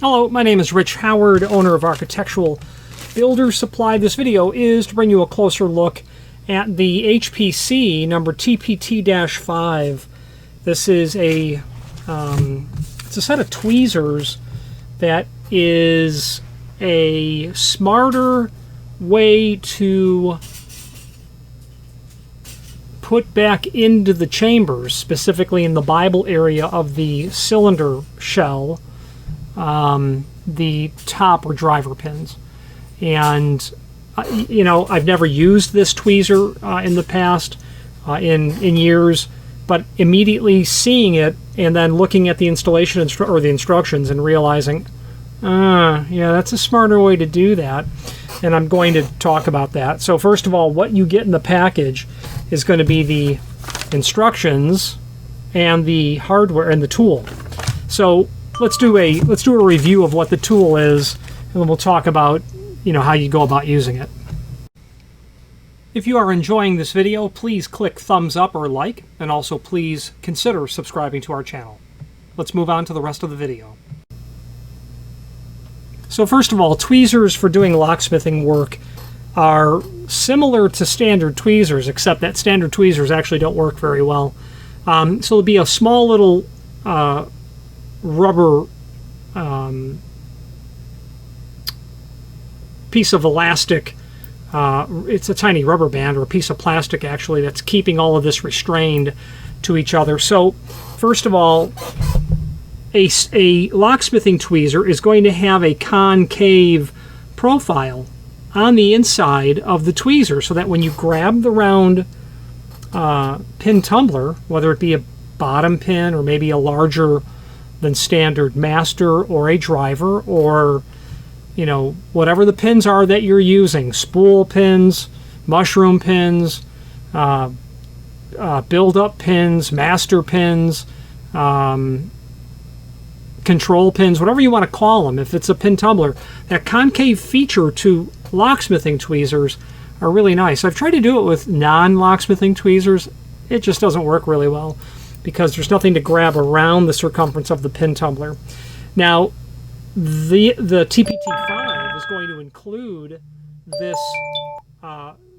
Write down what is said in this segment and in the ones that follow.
Hello, my name is Rich Howard, owner of Architectural Builder Supply. This video is to bring you a closer look at the HPC number TPT-5. This is it's a set of tweezers that is a smarter way to put back into the chambers, specifically in the Bible area of the cylinder shell, the top or driver pins. And you know, I've never used this tweezer in the past, in years, but immediately seeing it and then looking at the installation or the instructions and realizing, yeah, that's a smarter way to do that. And I'm going to talk about that. So first of all, what you get in the package is going to be the instructions and the hardware and the tool. So let's do a review of what the tool is, and then we'll talk about, you know, how you go about using it. If you are enjoying this video, please click thumbs up or like, and also please consider subscribing to our channel. Let's move on to the rest of the video. So first of all, tweezers for doing locksmithing work are similar to standard tweezers, except that standard tweezers actually don't work very well. So it'll be a small little rubber piece of elastic. It's a tiny rubber band or a piece of plastic actually that's keeping all of this restrained to each other. So first of all, a locksmithing tweezer is going to have a concave profile on the inside of the tweezer, so that when you grab the round pin tumbler, whether it be a bottom pin or maybe a larger than standard master or a driver, or you know, whatever the pins are that you're using, spool pins, mushroom pins, build-up pins, master pins, control pins, whatever you want to call them, if it's a pin tumbler, that concave feature to locksmithing tweezers are really nice. I've tried to do it with non-locksmithing tweezers. It just doesn't work really well because there's nothing to grab around the circumference of the pin tumbler. Now, the TPT-5 is going to include this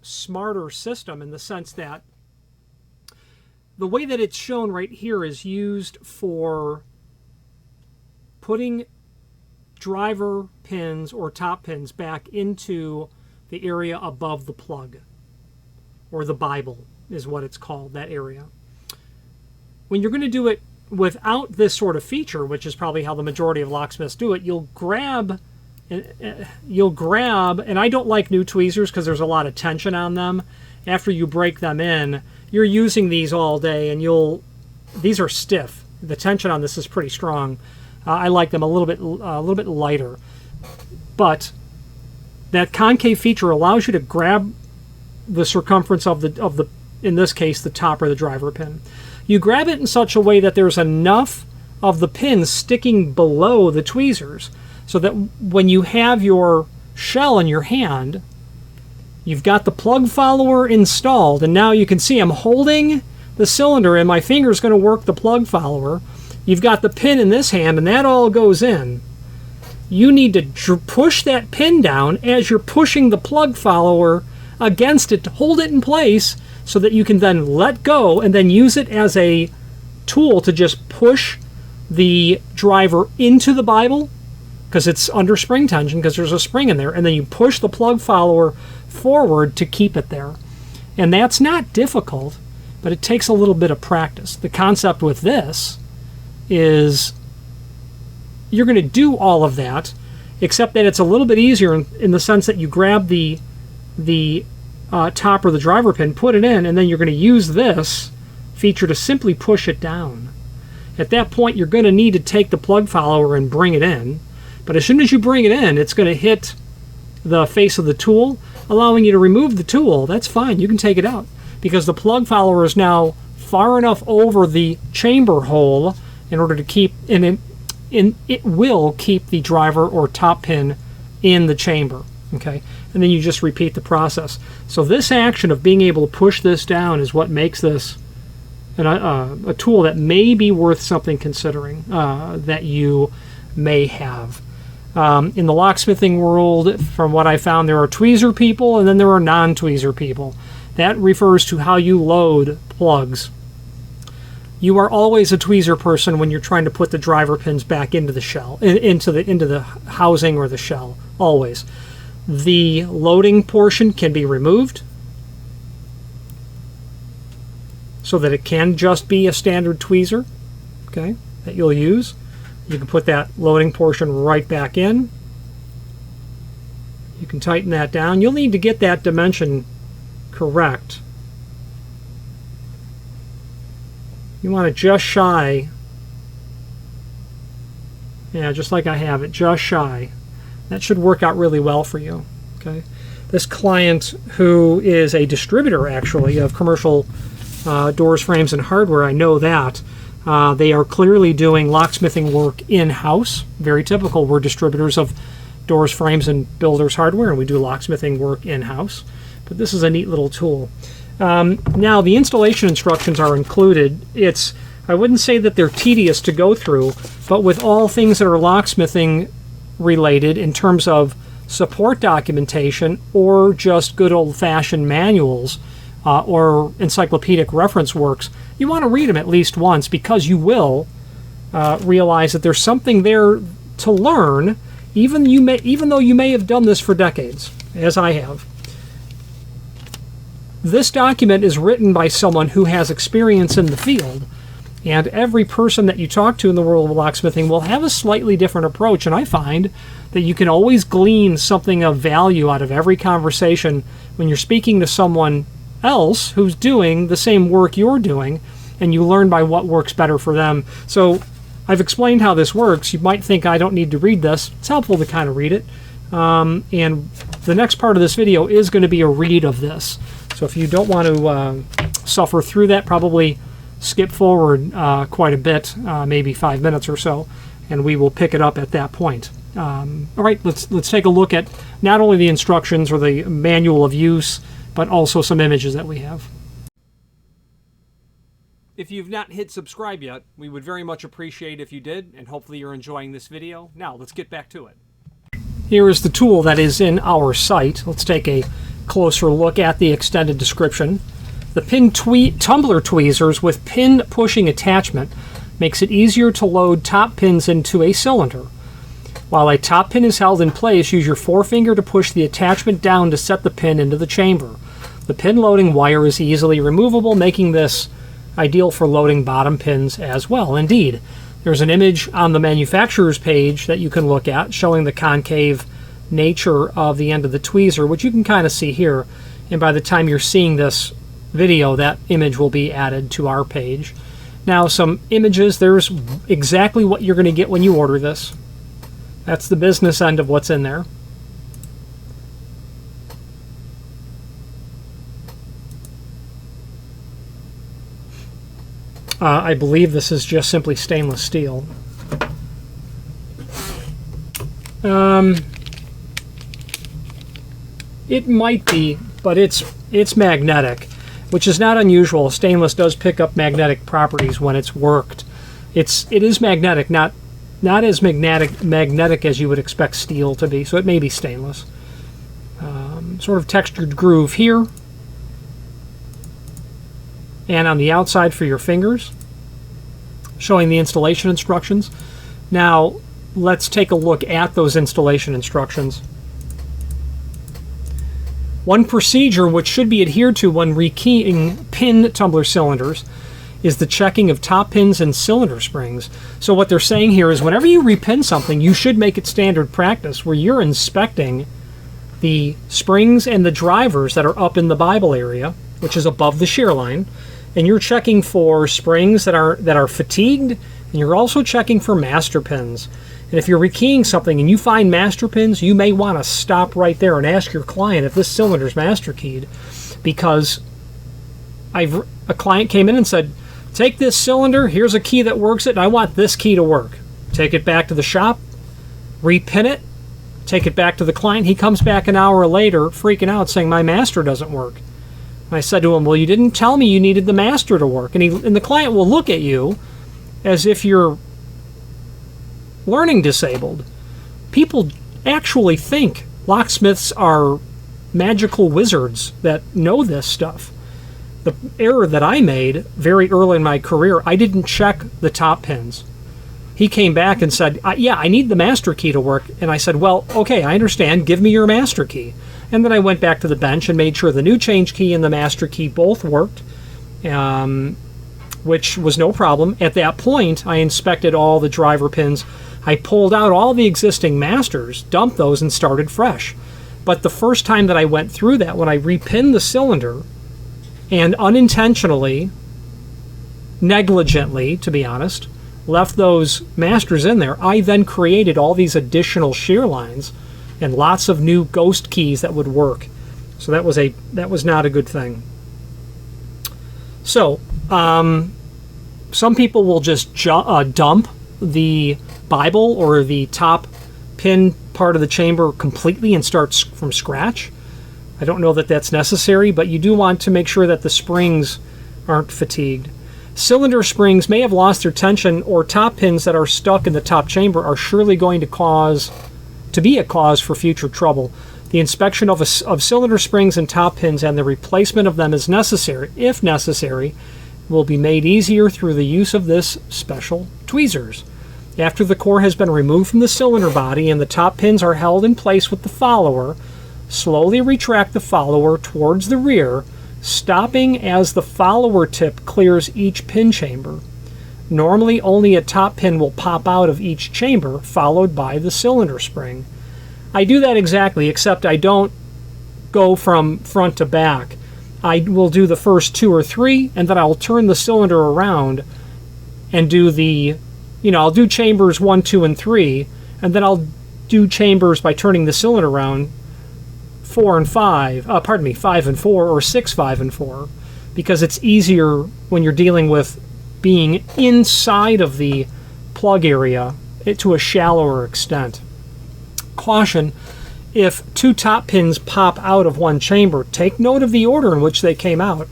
smarter system, in the sense that the way that it's shown right here is used for putting driver pins or top pins back into the area above the plug, or the Bible is what it's called, that area. When you're going to do it without this sort of feature, which is probably how the majority of locksmiths do it, you'll grab, and I don't like new tweezers because there's a lot of tension on them. After you break them in, you're using these all day, and these are stiff. The tension on this is pretty strong. I like them a little bit lighter, but that concave feature allows you to grab the circumference of the in this case the top or the driver pin. You grab it in such a way that there's enough of the pins sticking below the tweezers, so that when you have your shell in your hand, you've got the plug follower installed, and now you can see I'm holding the cylinder and my finger's going to work the plug follower. You've got the pin in this hand, and that all goes in. You need to push that pin down as you're pushing the plug follower against it to hold it in place, so that you can then let go and then use it as a tool to just push the driver into the Bible, because it's under spring tension, because there's a spring in there, and then you push the plug follower forward to keep it there. And that's not difficult, but it takes a little bit of practice. The concept with this is you're going to do all of that, except that it's a little bit easier in the sense that you grab the top or the driver pin, put it in, and then you're going to use this feature to simply push it down. At that point, you're going to need to take the plug follower and bring it in, but as soon as you bring it in, it's going to hit the face of the tool, allowing you to remove the tool. That's fine, you can take it out, because the plug follower is now far enough over the chamber hole in order to keep, and it will keep the driver or top pin in the chamber. Okay, and then you just repeat the process. So this action of being able to push this down is what makes this a tool that may be worth something considering, that you may have. In the locksmithing world, from what I found, there are tweezer people and then there are non-tweezer people. That refers to how you load plugs. You are always a tweezer person when you're trying to put the driver pins back into the shell, into the housing or the shell, always. The loading portion can be removed so that it can just be a standard tweezer, okay, that you'll use. You can put that loading portion right back in. You can tighten that down. You'll need to get that dimension correct. You want it just shy. Yeah, just like I have it, just shy. That should work out really well for you. Okay. This client, who is a distributor actually of commercial doors, frames, and hardware, I know that. They are clearly doing locksmithing work in-house. Very typical. We're distributors of doors, frames, and builders hardware, and we do locksmithing work in-house. But this is a neat little tool. Now, the installation instructions are included. I wouldn't say that they're tedious to go through, but with all things that are locksmithing related in terms of support documentation or just good old-fashioned manuals or encyclopedic reference works, you want to read them at least once, because you will realize that there's something there to learn, even though you may have done this for decades, as I have. This document is written by someone who has experience in the field, and every person that you talk to in the world of locksmithing will have a slightly different approach, and I find that you can always glean something of value out of every conversation when you're speaking to someone else who's doing the same work you're doing, and you learn by what works better for them. So I've explained how this works. You might think I don't need to read this. It's helpful to kind of read it. And the next part of this video is going to be a read of this. So if you don't want to suffer through that, probably skip forward quite a bit, maybe 5 minutes or so, and we will pick it up at that point. All right, let's take a look at not only the instructions or the manual of use, but also some images that we have. If you've not hit subscribe yet, we would very much appreciate if you did, and hopefully you're enjoying this video. Now, let's get back to it. Here is the tool that is in our site. Let's take a closer look at the extended description. The Tumbler tweezers with pin pushing attachment makes it easier to load top pins into a cylinder. While a top pin is held in place, use your forefinger to push the attachment down to set the pin into the chamber. The pin loading wire is easily removable, making this ideal for loading bottom pins as well. Indeed, there's an image on the manufacturer's page that you can look at showing the concave nature of the end of the tweezer, which you can kind of see here. And by the time you're seeing this video, that image will be added to our page. Now, some images. There's exactly what you're going to get when you order this. That's the business end of what's in there. I believe this is just simply stainless steel. It might be, but it's magnetic, which is not unusual. Stainless does pick up magnetic properties when it's worked. It is magnetic, not as magnetic as you would expect steel to be, so it may be stainless. Sort of textured groove here, and on the outside for your fingers, showing the installation instructions. Now, let's take a look at those installation instructions. One procedure which should be adhered to when rekeying pin tumbler cylinders is the checking of top pins and cylinder springs. So what they're saying here is whenever you repin something, you should make it standard practice where you're inspecting the springs and the drivers that are up in the Bible area, which is above the shear line, and you're checking for springs that are fatigued, and you're also checking for master pins. And if you're rekeying something and you find master pins, you may want to stop right there and ask your client if this cylinder is master keyed, because a client came in and said, take this cylinder, here's a key that works it, and I want this key to work. Take it back to the shop, repin it, take it back to the client. He comes back an hour later freaking out saying, my master doesn't work. And I said to him, well, you didn't tell me you needed the master to work. And the client will look at you as if you're learning disabled. people actually think locksmiths are magical wizards that know this stuff. The error that I made very early in my career, I didn't check the top pins. He came back and said, yeah, I need the master key to work. And I said, well, okay, I understand. Give me your master key. And then I went back to the bench and made sure the new change key and the master key both worked, which was no problem. At that point, I inspected all the driver pins. I pulled out all the existing masters, dumped those, and started fresh. But the first time that I went through that, when I repinned the cylinder, and unintentionally, negligently, to be honest, left those masters in there, I then created all these additional shear lines and lots of new ghost keys that would work. So that was not a good thing. So some people will just dump the Bible or the top pin part of the chamber completely and start from scratch. I don't know that that's necessary, but you do want to make sure that the springs aren't fatigued. Cylinder springs may have lost their tension, or top pins that are stuck in the top chamber are surely going to be a cause for future trouble. The inspection of cylinder springs and top pins and the replacement of them is necessary, if necessary, will be made easier through the use of this special tweezers. After the core has been removed from the cylinder body and the top pins are held in place with the follower, slowly retract the follower towards the rear, stopping as the follower tip clears each pin chamber. Normally, only a top pin will pop out of each chamber, followed by the cylinder spring. I do that exactly, except I don't go from front to back. I will do the first 2 or 3, and then I'll turn the cylinder around and do I'll do chambers 1, 2, and 3, and then I'll do chambers by turning the cylinder around 5 and 4, or 6, 5, and 4, because it's easier when you're dealing with being inside of the plug area to a shallower extent. Caution: if 2 top pins pop out of one chamber, take note of the order in which they came out.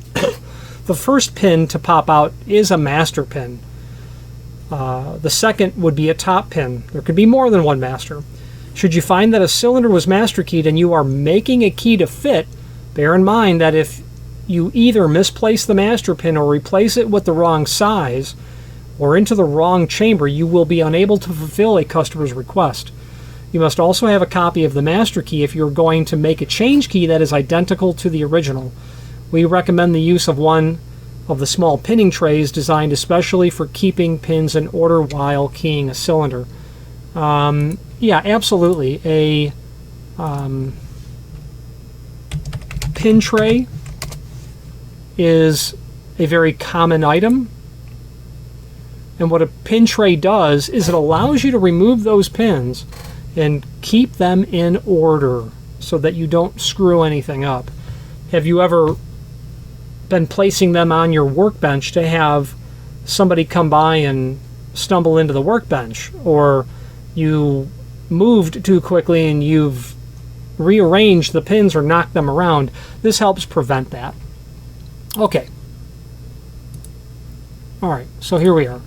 The first pin to pop out is a master pin. The second would be a top pin. There could be more than one master. Should you find that a cylinder was master keyed and you are making a key to fit, bear in mind that if you either misplace the master pin or replace it with the wrong size or into the wrong chamber, you will be unable to fulfill a customer's request. You must also have a copy of the master key if you're going to make a change key that is identical to the original. We recommend the use of one of the small pinning trays designed especially for keeping pins in order while keying a cylinder. Yeah, absolutely. A pin tray is a very common item. And what a pin tray does is it allows you to remove those pins and keep them in order so that you don't screw anything up. Have you ever been placing them on your workbench to have somebody come by and stumble into the workbench, or you moved too quickly and you've rearranged the pins or knocked them around? This helps prevent that. Okay. Alright, so here we are.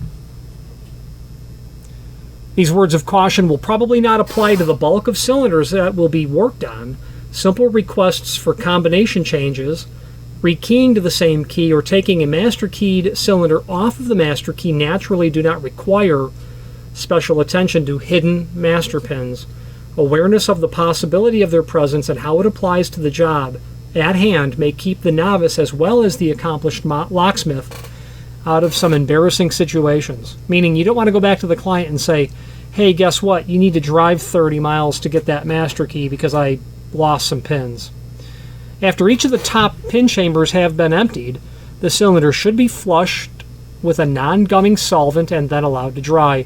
These words of caution will probably not apply to the bulk of cylinders that will be worked on. Simple requests for combination changes, rekeying to the same key, or taking a master keyed cylinder off of the master key naturally do not require special attention to hidden master pins. Awareness of the possibility of their presence and how it applies to the job at hand may keep the novice as well as the accomplished locksmith out of some embarrassing situations. Meaning, you don't want to go back to the client and say, hey, guess what? You need to drive 30 miles to get that master key because I lost some pins. After each of the top pin chambers have been emptied, the cylinder should be flushed with a non-gumming solvent and then allowed to dry.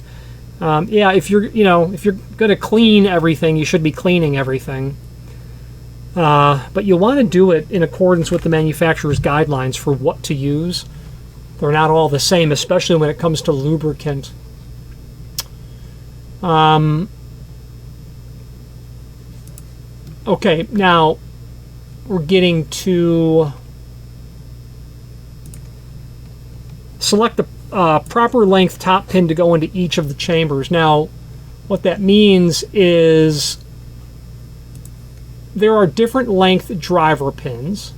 Yeah, if you're going to clean everything, you should be cleaning everything. But you'll want to do it in accordance with the manufacturer's guidelines for what to use. They're not all the same, especially when it comes to lubricant. Okay, now we're getting to select the proper length top pin to go into each of the chambers. Now, What that means is there are different length driver pins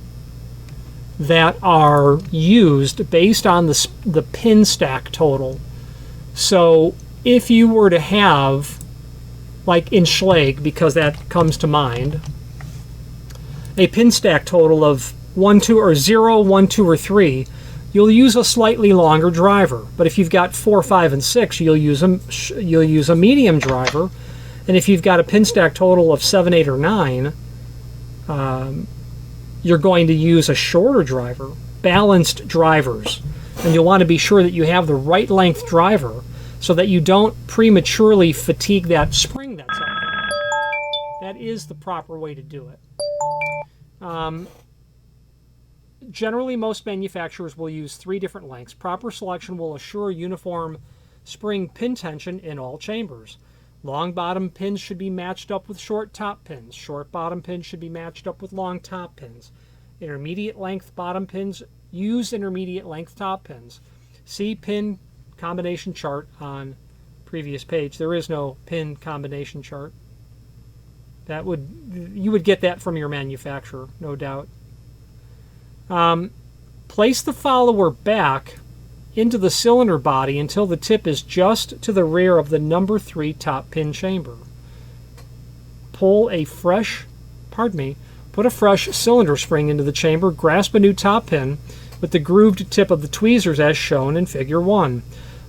that are used based on the pin stack total. So if you were to have, like in Schlage, because that comes to mind, a pin stack total of 1, 2, or 0, 1, 2, or 3, you'll use a slightly longer driver. But if you've got 4, 5, and 6, you'll use a medium driver. And if you've got a pin stack total of 7, 8, or 9, you're going to use a shorter driver. Balanced drivers. And you'll want to be sure that you have the right length driver so that you don't prematurely fatigue that spring that's up there. That is the proper way to do it. Generally, most manufacturers will use 3 different lengths. Proper selection will assure uniform spring pin tension in all chambers. Long bottom pins should be matched up with short top pins. Short bottom pins should be matched up with long top pins. Intermediate length bottom pins use intermediate length top pins. See pin combination chart on previous page. There is no pin combination chart. You would get that from your manufacturer, no doubt. Place the follower back into the cylinder body until the tip is just to the rear of the number 3 top pin chamber. Put a fresh cylinder spring into the chamber, grasp a new top pin with the grooved tip of the tweezers as shown in figure 1.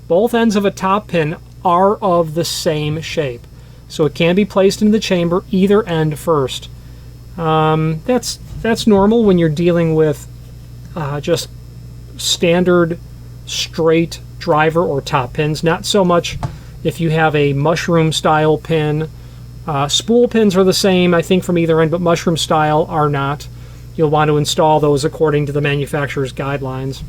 Both ends of a top pin are of the same shape, so it can be placed into the chamber either end first. That's normal when you're dealing with just standard straight driver or top pins. Not so much if you have a mushroom style pin. Spool pins are the same, I think, from either end, but mushroom style are not. You'll want to install those according to the manufacturer's guidelines.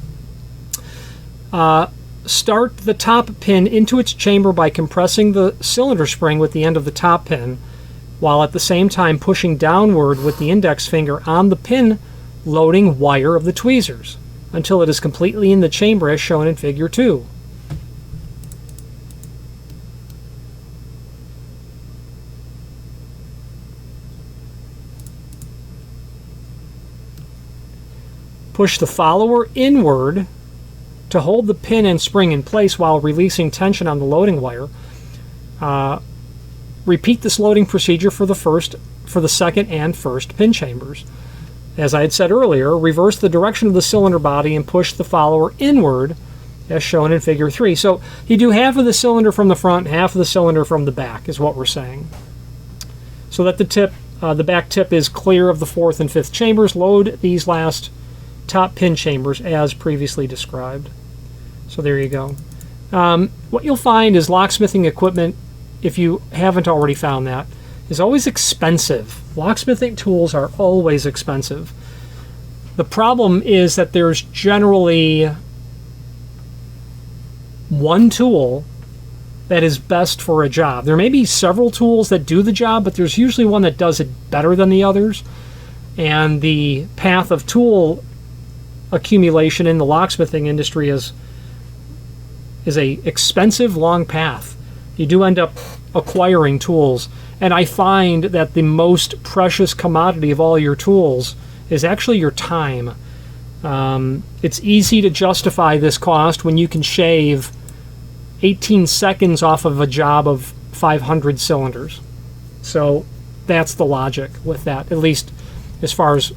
Start the top pin into its chamber by compressing the cylinder spring with the end of the top pin, while at the same time pushing downward with the index finger on the pin loading wire of the tweezers until it is completely in the chamber as shown in figure 2. Push the follower inward to hold the pin and spring in place while releasing tension on the loading wire. Repeat this loading procedure for the second and first pin chambers. As I had said earlier, reverse the direction of the cylinder body and push the follower inward as shown in figure 3. So you do half of the cylinder from the front, half of the cylinder from the back is what we're saying. So that the back tip is clear of the 4th and 5th chambers. Load these last top pin chambers as previously described. So there you go. What you'll find is locksmithing equipment, if you haven't already found that, is always expensive. Locksmithing tools are always expensive. The problem is that there's generally one tool that is best for a job. There may be several tools that do the job, but there's usually one that does it better than the others. And the path of tool accumulation in the locksmithing industry is a expensive, long path. You do end up acquiring tools. And I find that the most precious commodity of all your tools is actually your time. It's easy to justify this cost when you can shave 18 seconds off of a job of 500 cylinders. So that's the logic with that, at least as far as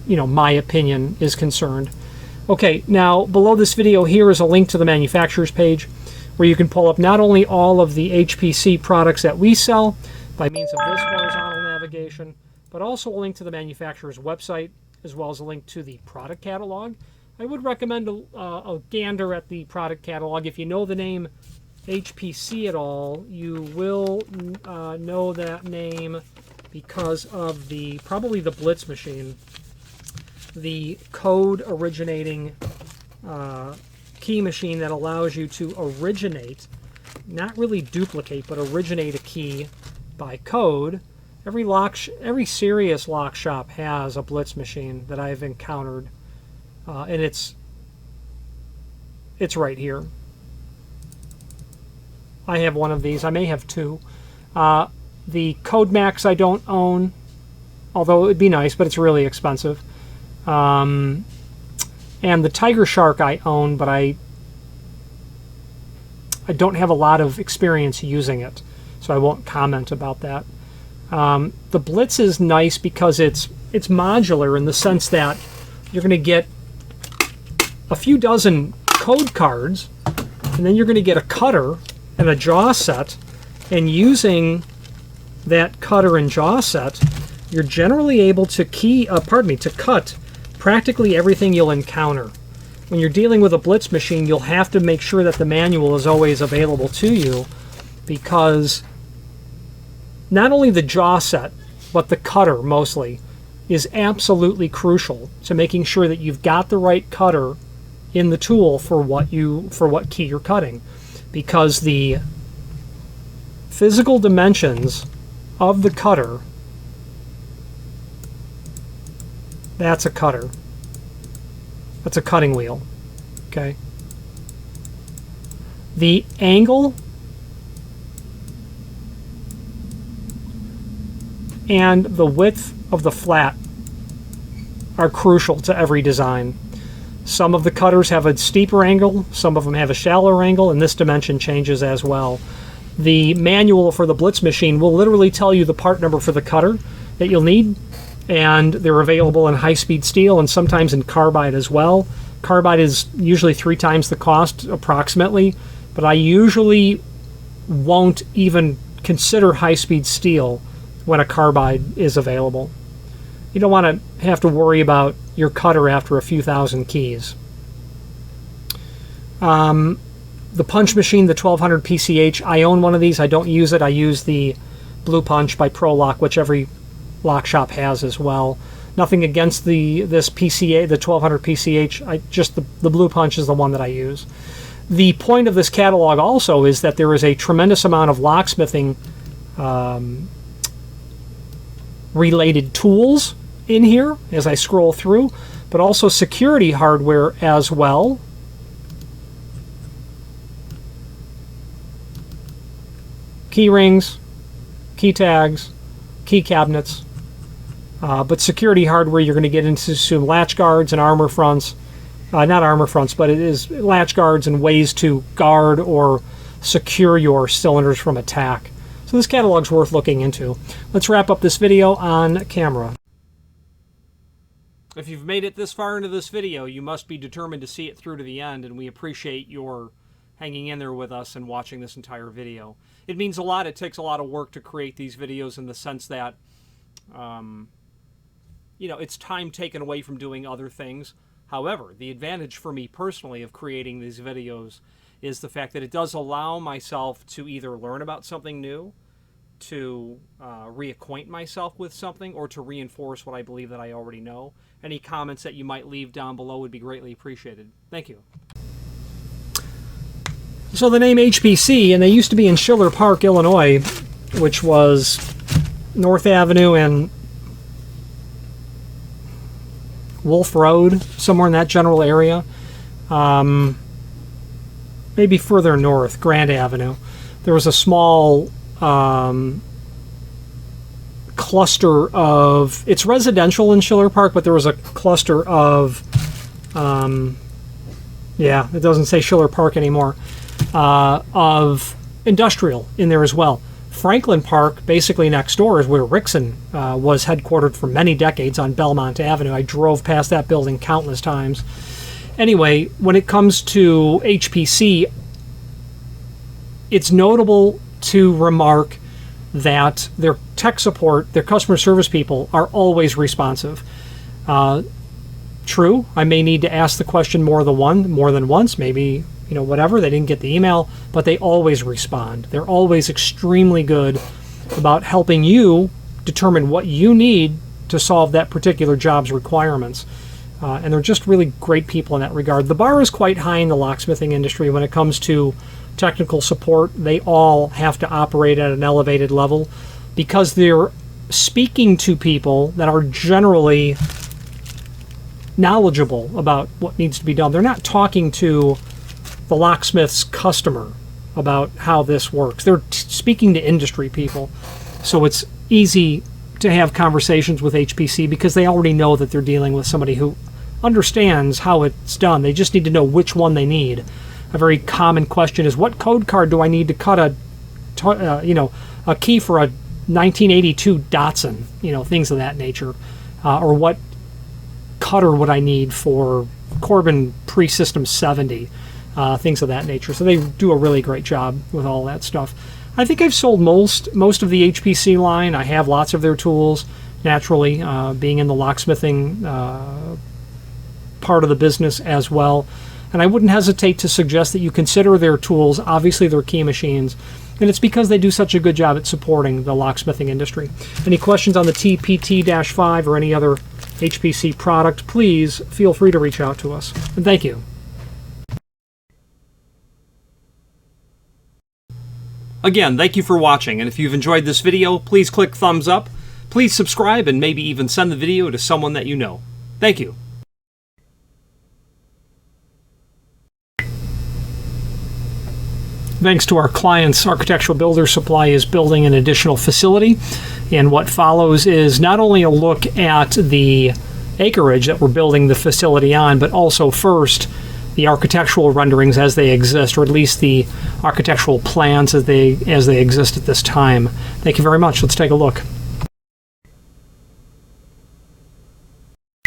my opinion is concerned. Okay, now below this video here is a link to the manufacturer's page where you can pull up not only all of the HPC products that we sell by means of this horizontal navigation, but also a link to the manufacturer's website, as well as a link to the product catalog. I would recommend a gander at the product catalog. If you know the name HPC at all, you will know that name because of probably the Blitz machine. The code originating key machine that allows you to originate, not really duplicate, but originate a key by code. Every serious lock shop has a Blitz machine that I've encountered, and it's right here. I have one of these. I may have two. The Codemax I don't own, although it would be nice, but it's really expensive. And the Tiger Shark I own, but I don't have a lot of experience using it, so I won't comment about that. The Blitz is nice because it's modular in the sense that you're going to get a few dozen code cards, and then you're going to get a cutter and a jaw set, and using that cutter and jaw set, you're generally able to to cut practically everything you'll encounter. When you're dealing with a Blitz machine, you'll have to make sure that the manual is always available to you, because not only the jaw set, but the cutter mostly, is absolutely crucial to making sure that you've got the right cutter in the tool for what key you're cutting, because the physical dimensions of the cutter, that's a cutter. That's a cutting wheel. Okay. The angle and the width of the flat are crucial to every design. Some of the cutters have a steeper angle, some of them have a shallower angle, and this dimension changes as well. The manual for the Blitz machine will literally tell you the part number for the cutter that you'll need, and they're available in high-speed steel and sometimes in carbide as well. Carbide is usually 3 times the cost, approximately, but I usually won't even consider high-speed steel when a carbide is available. You don't want to have to worry about your cutter after a few thousand keys. The punch machine, the 1200 PCH, I own one of these. I don't use it. I use the Blue Punch by ProLock, which every lock shop has as well. Nothing against this PCA, the 1200 PCH. Just the Blue Punch is the one that I use. The point of this catalog also is that there is a tremendous amount of locksmithing related tools in here as I scroll through, but also security hardware as well. Key rings, key tags, key cabinets, but security hardware you're going to get into some latch guards and armor fronts. Not armor fronts, but it is latch guards and ways to guard or secure your cylinders from attack. So this catalog's worth looking into. Let's wrap up this video on camera. If you've made it this far into this video, you must be determined to see it through to the end, and we appreciate your hanging in there with us and watching this entire video. It means a lot. It takes a lot of work to create these videos in the sense that, it's time taken away from doing other things. However, the advantage for me personally of creating these videos is the fact that it does allow myself to either learn about something new, to reacquaint myself with something, or to reinforce what I believe that I already know. Any comments that you might leave down below would be greatly appreciated. Thank you. So the name HPC, and they used to be in Schiller Park, Illinois, which was North Avenue and Wolf Road, somewhere in that general area. Maybe further north, Grand Avenue. There was a small cluster of, it's residential in Schiller Park, but there was a cluster of, it doesn't say Schiller Park anymore, of industrial in there as well. Franklin Park, basically next door, is where Rixson was headquartered for many decades on Belmont Avenue. I drove past that building countless times. Anyway, when it comes to HPC, it's notable to remark that their tech support, their customer service people, are always responsive. True, I may need to ask the question more than once, maybe, whatever, they didn't get the email, but they always respond. They're always extremely good about helping you determine what you need to solve that particular job's requirements. And they're just really great people in that regard. The bar is quite high in the locksmithing industry when it comes to technical support. They all have to operate at an elevated level because they're speaking to people that are generally knowledgeable about what needs to be done. They're not talking to the locksmith's customer. about how this works. They're speaking to industry people, so it's easy to have conversations with HPC because they already know that they're dealing with somebody who understands how it's done. They just need to know which one they need. A very common question is, what code card do I need to cut a key for a 1982 Datsun? Things of that nature. Or what cutter would I need for Corbin Pre-System 70? Things of that nature. So they do a really great job with all that stuff. I think I've sold most of the HPC line. I have lots of their tools, naturally, being in the locksmithing part of the business as well. And I wouldn't hesitate to suggest that you consider their tools. Obviously, they're key machines, and it's because they do such a good job at supporting the locksmithing industry. Any questions on the TPT-5 or any other HPC product, please feel free to reach out to us. And thank you. Again, thank you for watching, and if you've enjoyed this video, please click thumbs up, please subscribe, and maybe even send the video to someone that you know. Thank you. Thanks to our clients, Architectural Builder Supply is building an additional facility, and what follows is not only a look at the acreage that we're building the facility on, but also first the architectural renderings as they exist, or at least the architectural plans as they exist at this time. Thank you very much. Let's take a look.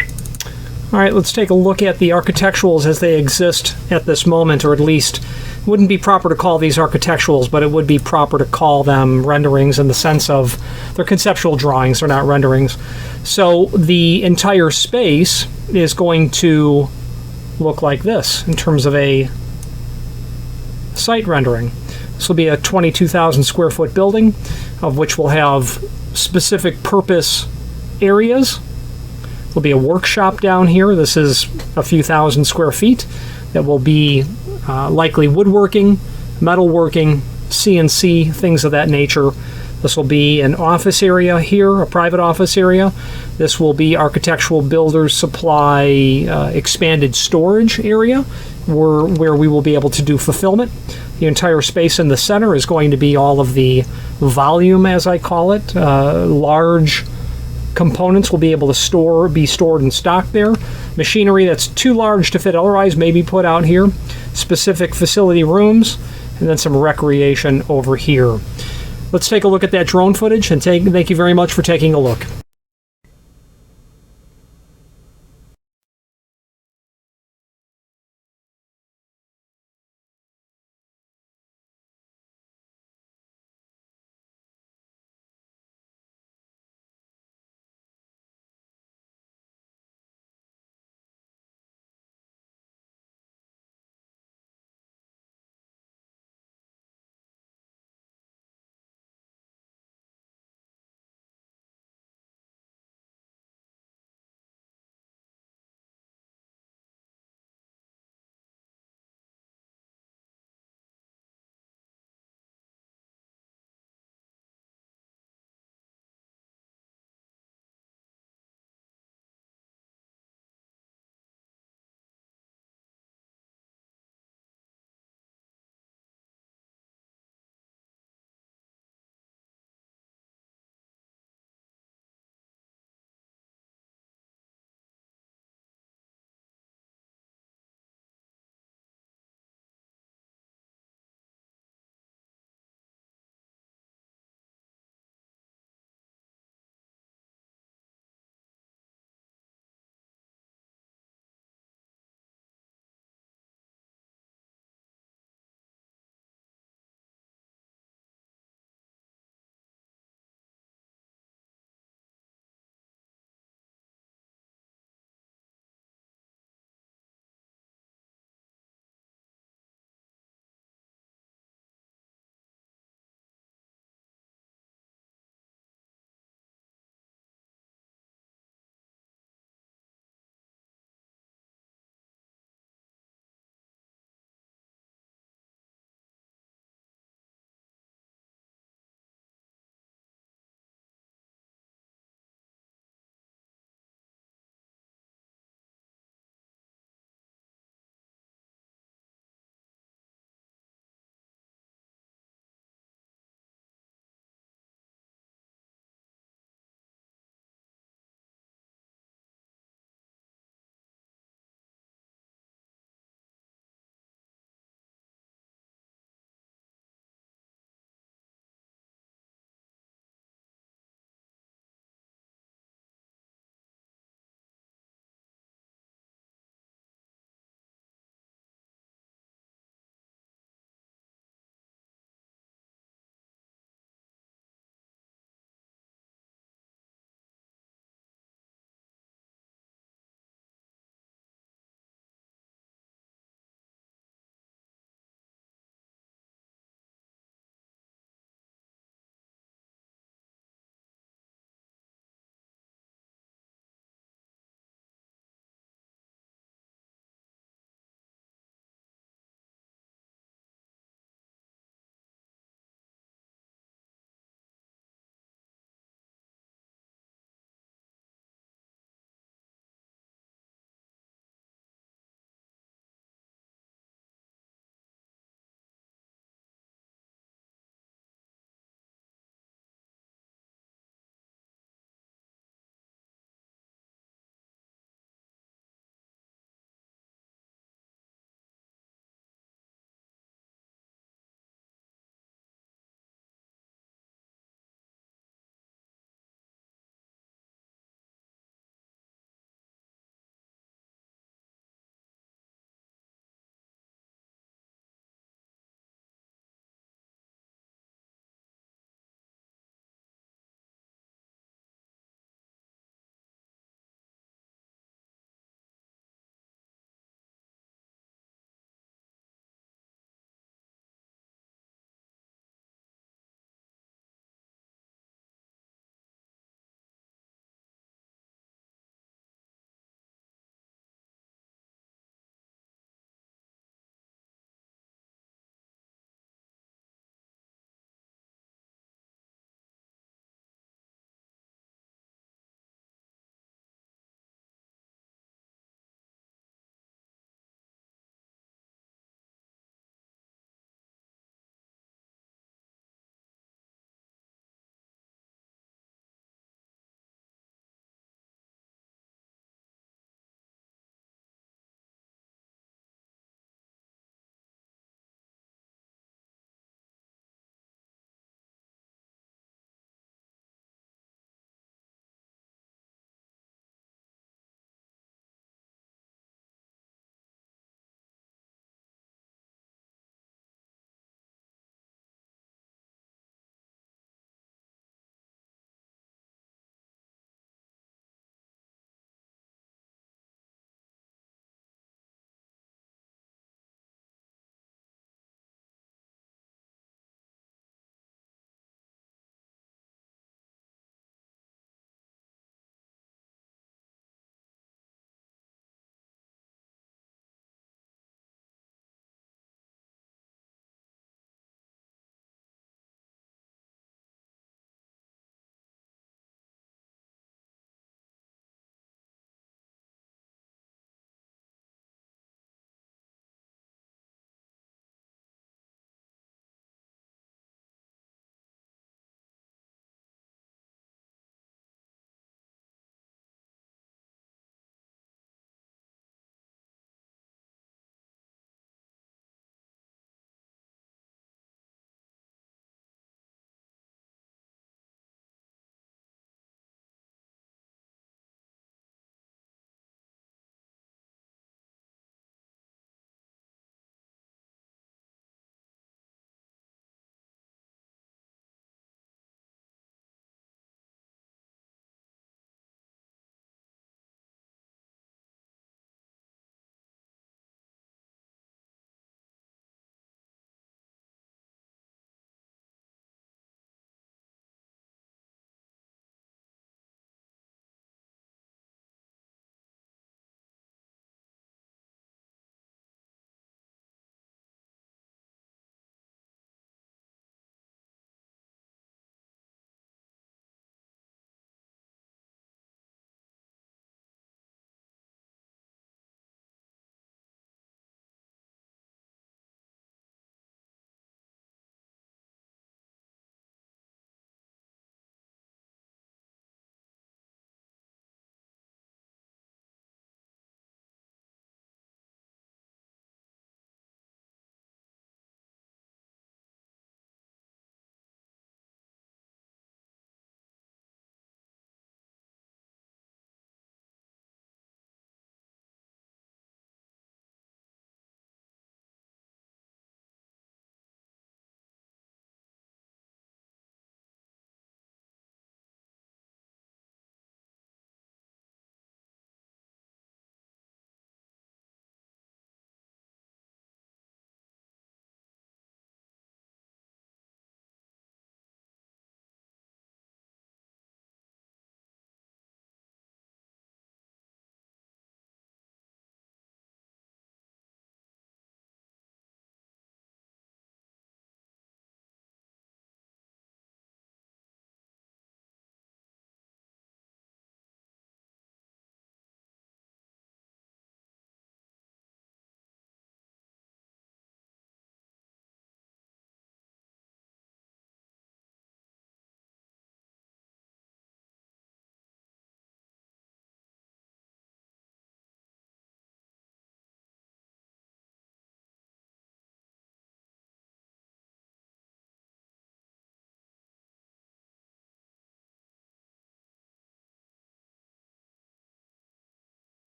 All right, let's take a look at the architecturals as they exist at this moment, or at least it wouldn't be proper to call these architecturals, but it would be proper to call them renderings in the sense of they're conceptual drawings, they're not renderings. So the entire space is going to look like this in terms of a site rendering. This will be a 22,000 square foot building, of which will have specific purpose areas. There'll be a workshop down here. This is a few thousand square feet that will be likely woodworking, metalworking, CNC, things of that nature. This will be an office area here, a private office area. This will be Architectural Builders Supply expanded storage area where we will be able to do fulfillment. The entire space in the center is going to be all of the volume, as I call it. Large components will be able to be stored and stocked there. Machinery that's too large to fit otherwise may be put out here. Specific facility rooms, and then some recreation over here. Let's take a look at that drone footage, and thank you very much for taking a look.